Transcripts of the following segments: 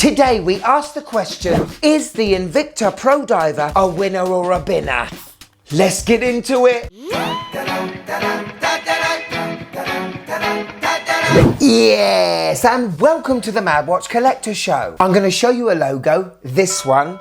Today we ask the question, is the Invicta Pro Diver a winner or a binner? Let's get into it. Yes, and welcome to the MadWatch Collector Show. I'm going to show you a logo, this one,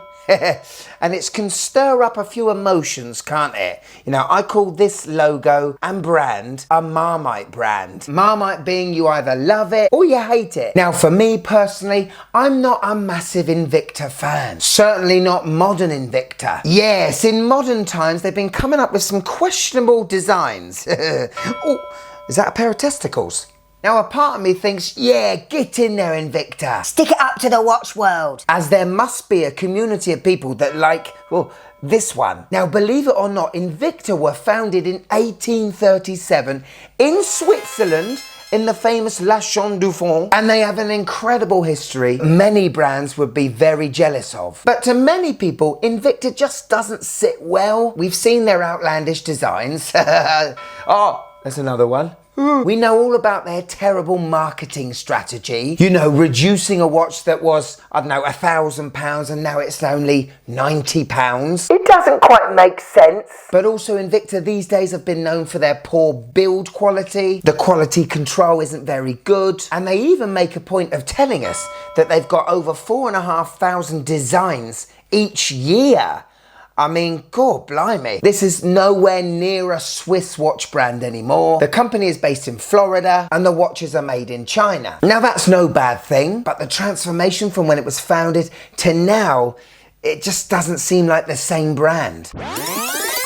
and it can stir up a few emotions, can't it? You know, I call this logo and brand a Marmite brand. Marmite being you either love it or you hate it. Now, for me personally, I'm not a massive Invicta fan. Certainly not modern Invicta. Yes, in modern times, they've been coming up with some questionable designs. Oh, is that a pair of testicles? Now, a part of me thinks, yeah, get in there, Invicta. Stick it up to the watch world. As there must be a community of people that like, well, this one. Now, believe it or not, Invicta were founded in 1837 in Switzerland in the famous La Chambre du Fond, and they have an incredible history many brands would be very jealous of. But to many people, Invicta just doesn't sit well. We've seen their outlandish designs. Oh, there's another one. We know all about their terrible marketing strategy. You know, reducing a watch that was, I don't know, £1,000 and now it's only £90. It doesn't quite make sense. But also Invicta these days have been known for their poor build quality. The quality control isn't very good. And they even make a point of telling us that they've got over 4,500 designs each year. I mean, God blimey. This is nowhere near a Swiss watch brand anymore. The company is based in Florida and the watches are made in China. Now that's no bad thing, but the transformation from when it was founded to now, it just doesn't seem like the same brand.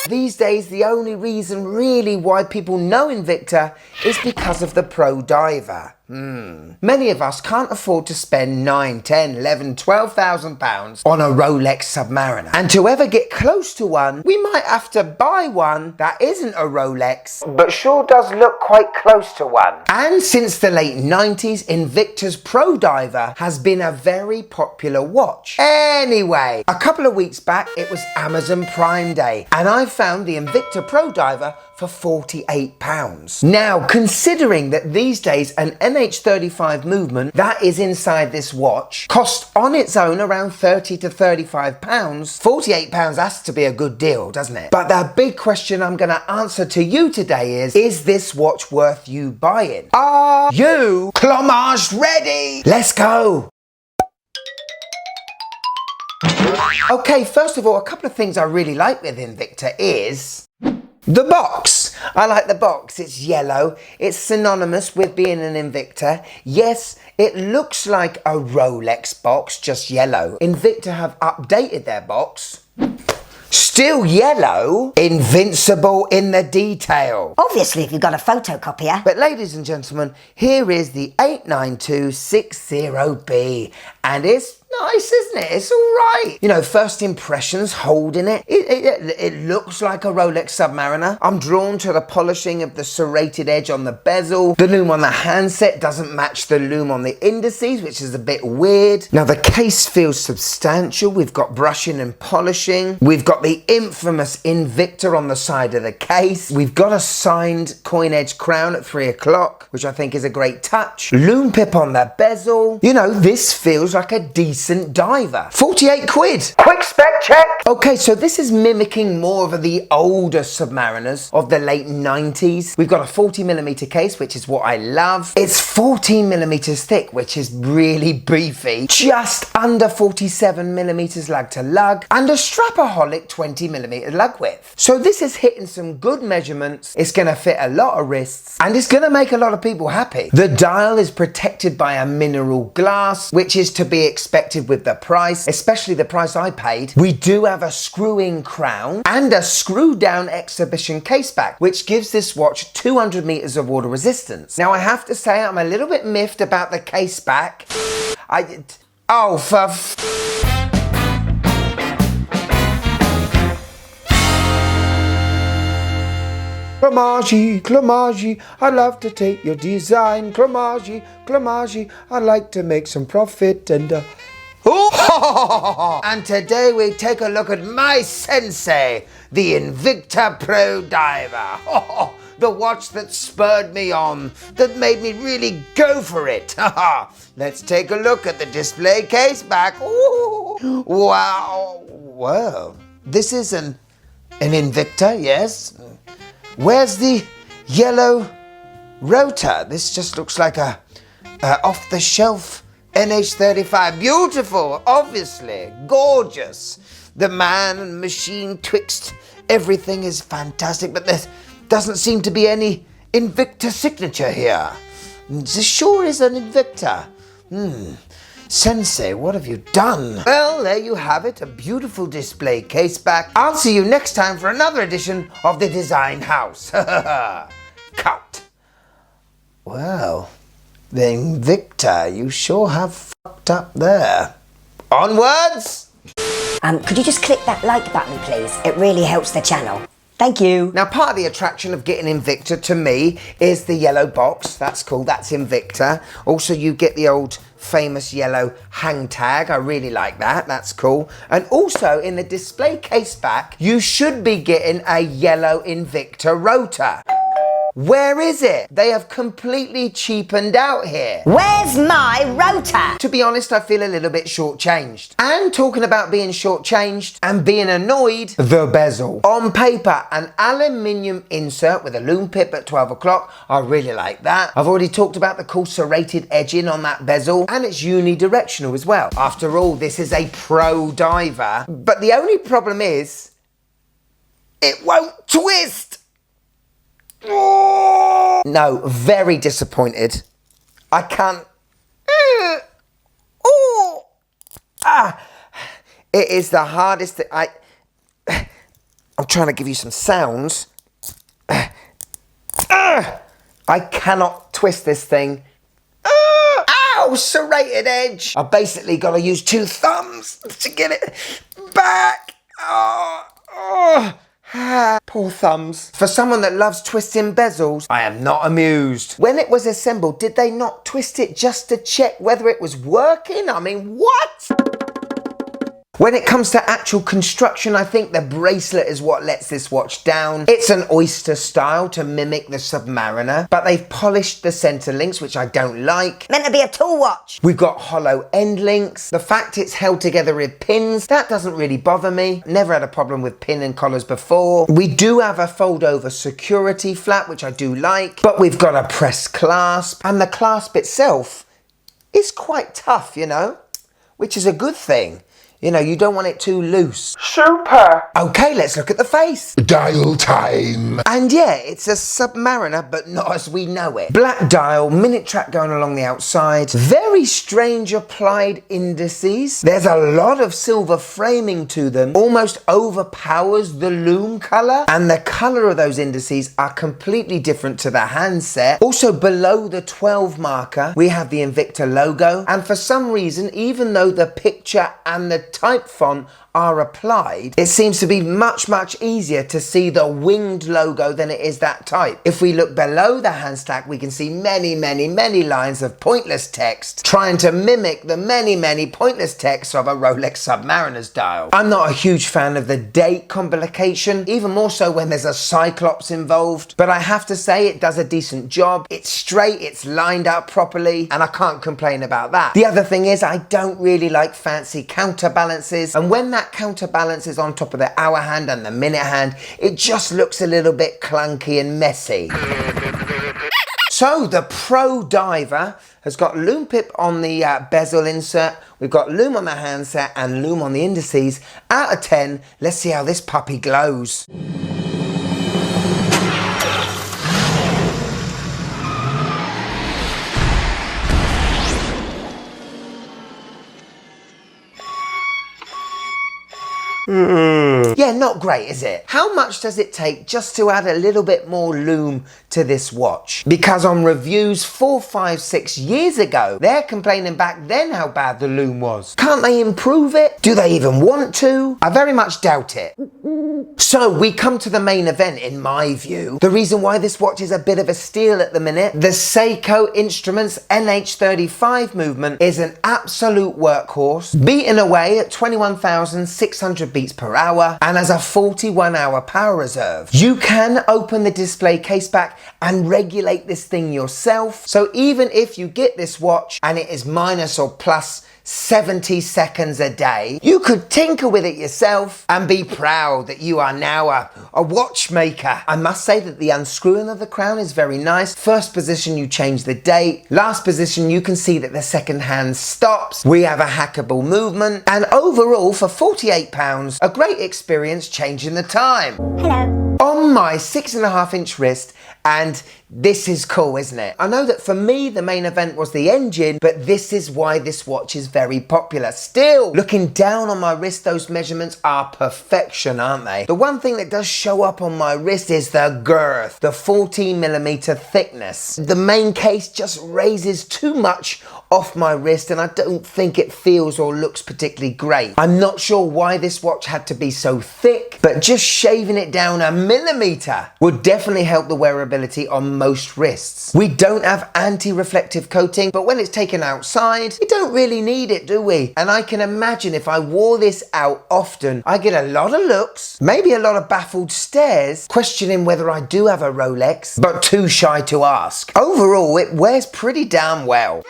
These days, the only reason really why people know Invicta is because of the Pro Diver. Many of us can't afford to spend 9, 10, 11, 12,000 pounds on a Rolex Submariner. And to ever get close to one, we might have to buy one that isn't a Rolex, but sure does look quite close to one. And since the late 90s, Invicta's Pro Diver has been a very popular watch. Anyway, a couple of weeks back, it was Amazon Prime Day, and I found the Invicta Pro Diver for £48. Now, considering that these days an NH35 movement that is inside this watch costs on its own around £30 to £35, £48 has to be a good deal, doesn't it? But the big question I'm going to answer to you today is this watch worth you buying? Are you collage ready? Let's go! Okay, first of all, a couple of things I really like with Invicta is the box. I like the box. It's yellow. It's synonymous with being an Invicta. Yes, it looks like a Rolex box, just yellow. Invicta have updated their box. Still yellow, invincible in the detail. Obviously, if you've got a photocopier. But ladies and gentlemen, here is the 89260B, and it's nice, isn't it? It's all right. You know, first impressions holding it. It looks like a Rolex Submariner. I'm drawn to the polishing of the serrated edge on the bezel. The lume on the handset doesn't match the lume on the indices, which is a bit weird. Now, the case feels substantial. We've got brushing and polishing. We've got the infamous Invicta on the side of the case. We've got a signed coin edge crown at 3 o'clock, which I think is a great touch. Lume pip on the bezel. You know, this feels like a decent diver. 48 quid. Quick spec check. Okay, so this is mimicking more of the older Submariners of the late 90s. We've got a 40mm case, which is what I love. It's 14mm thick, which is really beefy. Just under 47mm lug to lug, and a Strapaholic 20mm lug width. So this is hitting some good measurements. It's going to fit a lot of wrists, and it's going to make a lot of people happy. The dial is protected by a mineral glass, which is to be expected with the price, especially the price I paid. We do have a screw-in crown and a screw-down exhibition caseback, which gives this watch 200 meters of water resistance. Now, I have to say I'm a little bit miffed about the caseback. Oh, for Clamagi, Clamagi, I'd love to take your design. Clamagi, Clamagi, I'd like to make some profit and And today we take a look at my sensei, the Invicta Pro Diver. the watch that spurred me on, that made me really go for it. Let's take a look at the display case back. Ooh, wow. Well, this is an Invicta, yes. Where's the yellow rotor? This just looks like a off-the-shelf NH35. Beautiful, obviously, gorgeous. The man and machine twixt everything is fantastic, but there doesn't seem to be any Invicta signature here. This sure is an Invicta. Sensei, what have you done? Well, there you have it, a beautiful display case back. I'll see you next time for another edition of the Design House. Cut. Well, the Invicta, you sure have fucked up there. Onwards! Could you just click that like button, please? It really helps the channel. Thank you. Now, part of the attraction of getting Invicta to me is the yellow box. That's cool, that's Invicta. Also, you get the old famous yellow hang tag. I really like that, that's cool. And also, in the display case back, you should be getting a yellow Invicta rotor. Where is it? They have completely cheapened out here. Where's my rotor? To be honest, I feel a little bit shortchanged. And talking about being shortchanged and being annoyed, the bezel. On paper, an aluminium insert with a Lume pip at 12 o'clock. I really like that. I've already talked about the cool serrated edging on that bezel, and it's unidirectional as well. After all, this is a pro diver. But the only problem is, it won't twist. No, very disappointed. I can't. It is the hardest thing. I'm trying to give you some sounds. I cannot twist this thing. Ow, serrated edge. I basically got to use 2 thumbs to get it back. Poor thumbs. For someone that loves twisting bezels, I am not amused. When it was assembled, did they not twist it just to check whether it was working? I mean, what? When it comes to actual construction, I think the bracelet is what lets this watch down. It's an oyster style to mimic the Submariner, but they've polished the center links, which I don't like. Meant to be a tool watch. We've got hollow end links. The fact it's held together with pins, that doesn't really bother me. Never had a problem with pin and collars before. We do have a fold over security flap, which I do like, but we've got a press clasp, and the clasp itself is quite tough, you know, which is a good thing. You know, you don't want it too loose. Super! Okay, let's look at the face. Dial time. And yeah, it's a Submariner, but not as we know it. Black dial, minute track going along the outside. Very strange applied indices. There's a lot of silver framing to them. Almost overpowers the Lume colour. And the colour of those indices are completely different to the handset. Also, below the 12 marker, we have the Invicta logo. And for some reason, even though the picture and the type font are applied, it seems to be much easier to see the winged logo than it is that type. If we look below the hand stack, we can see many lines of pointless text trying to mimic the many pointless text of a Rolex Submariner's dial. I'm not a huge fan of the date complication, even more so when there's a Cyclops involved, but I have to say it does a decent job. It's straight, it's lined up properly, and I can't complain about that. The other thing is I don't really like fancy counterbalances, and when that counterbalance is on top of the hour hand and the minute hand, it just looks a little bit clunky and messy. So the Pro Diver has got Lume pip on the bezel insert, we've got Lume on the handset and Lume on the indices. Out of 10, let's see how this puppy glows. Yeah, not great, is it? How much does it take just to add a little bit more Lume to this watch? Because on reviews 4, 5, 6 years ago, they're complaining back then how bad the Lume was. Can't they improve it? Do they even want to? I very much doubt it. So we come to the main event, in my view. The reason why this watch is a bit of a steal at the minute. The Seiko Instruments NH35 movement is an absolute workhorse, beating away at 21,600 beats per hour. and has a 41-hour power reserve. You can open the display case back and regulate this thing yourself. So even if you get this watch and it is minus or plus 70 seconds a day, you could tinker with it yourself and be proud that you are now a watchmaker. I must say that the unscrewing of the crown is very nice. First position, you change the date. Last position, you can see that the second hand stops. We have a hackable movement, and overall for £48, a great experience changing the time. Hello. On my 6.5-inch wrist, and this is cool, isn't it? I know that for me, the main event was the engine, but this is why this watch is very popular. Still, looking down on my wrist, those measurements are perfection, aren't they? The one thing that does show up on my wrist is the girth, the 14mm thickness. The main case just raises too much off my wrist, and I don't think it feels or looks particularly great. I'm not sure why this watch had to be so thick, but just shaving it down a millimeter would definitely help the wearability on most wrists. We don't have anti-reflective coating, but when it's taken outside, we don't really need it, do we? And I can imagine if I wore this out often, I get a lot of looks, maybe a lot of baffled stares, questioning whether I do have a Rolex, but too shy to ask. Overall, it wears pretty damn well.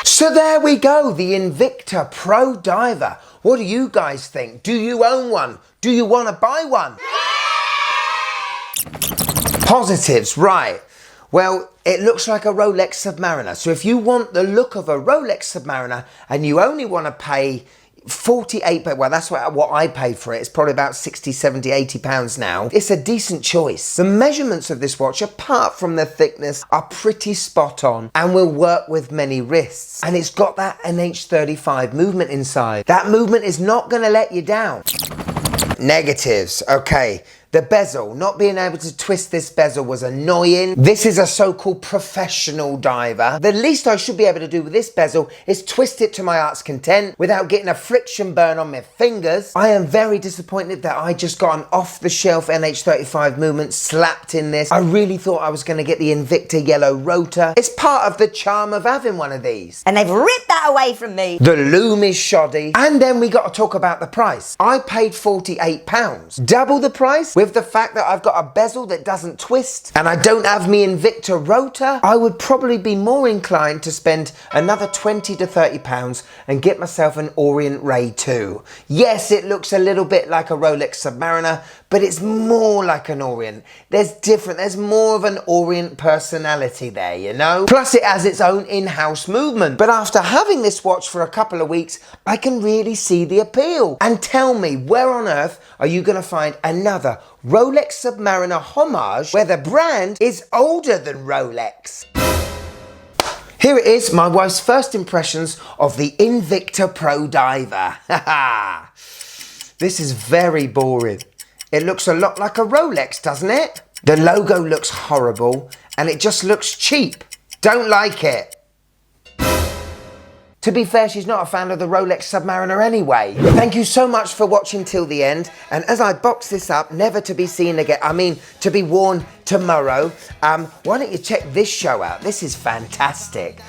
So there we go, the Invicta Pro Diver. What do you guys think? Do you own one? Do you want to buy one? Positives, right. Well, it looks like a Rolex Submariner. So if you want the look of a Rolex Submariner and you only want to pay 48, well, that's what I paid for it. It's probably about 60, 70, 80 pounds now. It's a decent choice. The measurements of this watch, apart from the thickness, are pretty spot on and will work with many wrists. And it's got that NH35 movement inside. That movement is not going to let you down. Negatives, okay. The bezel, not being able to twist this bezel was annoying. This is a so-called professional diver. The least I should be able to do with this bezel is twist it to my heart's content without getting a friction burn on my fingers. I am very disappointed that I just got an off-the-shelf NH35 movement slapped in this. I really thought I was going to get the Invicta yellow rotor. It's part of the charm of having one of these. And they've ripped that away from me. The Lume is shoddy. And then we got to talk about the price. I paid £48. Double the price? With the fact that I've got a bezel that doesn't twist and I don't have me Invicta rotor, I would probably be more inclined to spend another 20 to 30 pounds and get myself an Orient Ray 2. Yes, it looks a little bit like a Rolex Submariner, but it's more like an Orient. There's more of an Orient personality there, you know? Plus it has its own in-house movement. But after having this watch for a couple of weeks, I can really see the appeal. And tell me, where on earth are you going to find another Rolex Submariner homage where the brand is older than Rolex? Here it is, my wife's first impressions of the Invicta Pro Diver. This is very boring. It looks a lot like a Rolex, doesn't it? The logo looks horrible and it just looks cheap. Don't like it. To be fair, she's not a fan of the Rolex Submariner anyway. Thank you so much for watching till the end. And as I box this up, never to be seen again, to be worn tomorrow, why don't you check this show out? This is fantastic.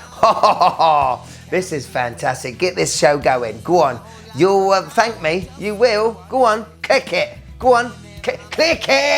This is fantastic. Get this show going. Go on. You'll thank me. You will. Go on. Click it. Go on. Click it.